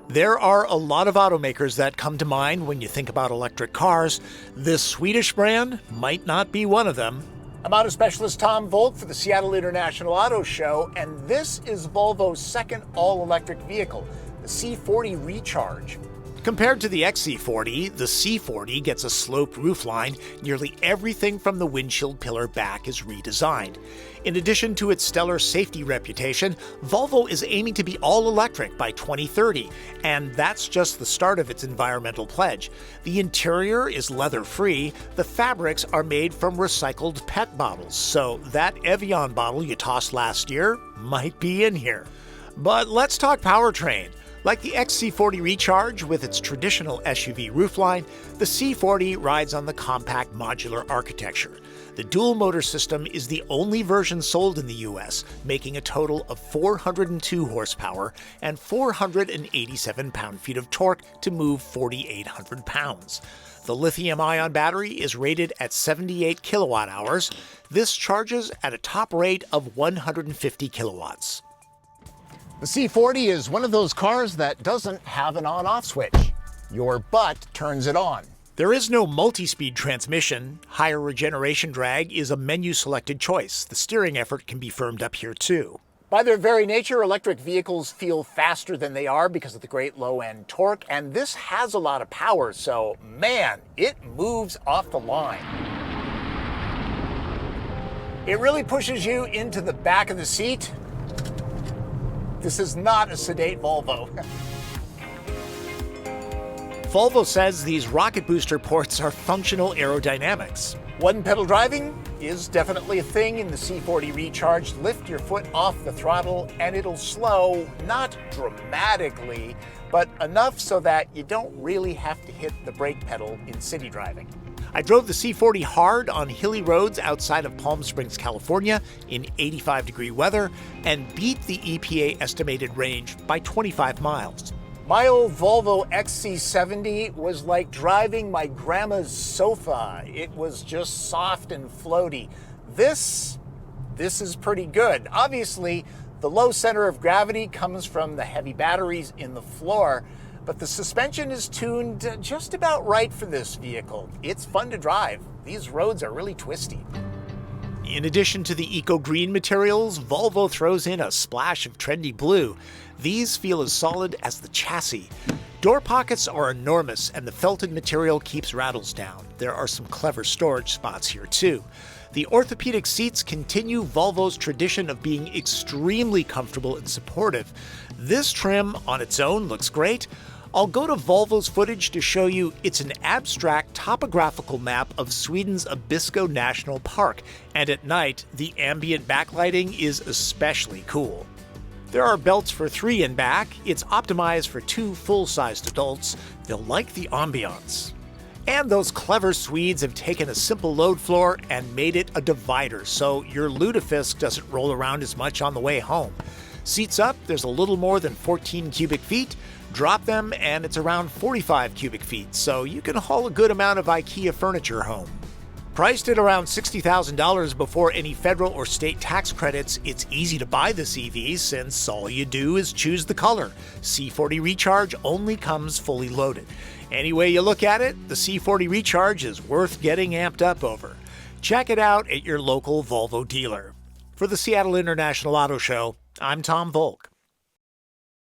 There are a lot of automakers that come to mind when you think about electric cars. This Swedish brand might not be one of them. I'm auto specialist Tom Voelk for the Seattle International Auto Show, and this is Volvo's second all-electric vehicle, the C40 Recharge. Compared to the XC40, the C40 gets a sloped roofline. Nearly everything from the windshield pillar back is redesigned. In addition to its stellar safety reputation, Volvo is aiming to be all-electric by 2030, and that's just the start of its environmental pledge. The interior is leather-free. The fabrics are made from recycled PET bottles, so that Evian bottle you tossed last year might be in here. But let's talk powertrain. Like the XC40 Recharge with its traditional SUV roofline, the C40 rides on the compact modular architecture. The dual-motor system is the only version sold in the US, making a total of 402 horsepower and 487 pound-feet of torque to move 4,800 pounds. The lithium-ion battery is rated at 78 kilowatt-hours. This charges at a top rate of 150 kilowatts. The C40 is one of those cars that doesn't have an on-off switch. Your butt turns it on. There is no multi-speed transmission. Higher regeneration drag is a menu-selected choice. The steering effort can be firmed up here too. By their very nature, electric vehicles feel faster than they are because of the great low-end torque, and this has a lot of power, so man, it moves off the line. It really pushes you into the back of the seat. This is not a sedate Volvo. Volvo says these rocket booster ports are functional aerodynamics. One-pedal driving is definitely a thing in the C40 Recharge. Lift your foot off the throttle and it'll slow, not dramatically, but enough so that you don't really have to hit the brake pedal in city driving. I drove the C40 hard on hilly roads outside of Palm Springs, California in 85-degree weather and beat the EPA estimated range by 25 miles. My old Volvo XC40 was like driving my grandma's sofa. It was just soft and floaty. This is pretty good. Obviously, the low center of gravity comes from the heavy batteries in the floor, but the suspension is tuned just about right for this vehicle. It's fun to drive. These roads are really twisty. In addition to the eco-green materials, Volvo throws in a splash of trendy blue. These feel as solid as the chassis. Door pockets are enormous and the felted material keeps rattles down. There are some clever storage spots here too. The orthopedic seats continue Volvo's tradition of being extremely comfortable and supportive. This trim on its own looks great. I'll go to Volvo's footage to show you it's an abstract topographical map of Sweden's Abisko National Park, and at night, the ambient backlighting is especially cool. There are belts for 3 in back. It's optimized for 2 full-sized adults. They'll like the ambiance. And those clever Swedes have taken a simple load floor and made it a divider, so your lutefisk doesn't roll around as much on the way home. Seats up, there's a little more than 14 cubic feet. Drop them, and it's around 45 cubic feet, so you can haul a good amount of IKEA furniture home. Priced at around $60,000 before any federal or state tax credits, it's easy to buy this EV since all you do is choose the color. C40 Recharge only comes fully loaded. Any way you look at it, the C40 Recharge is worth getting amped up over. Check it out at your local Volvo dealer. For the Seattle International Auto Show, I'm Tom Voelk.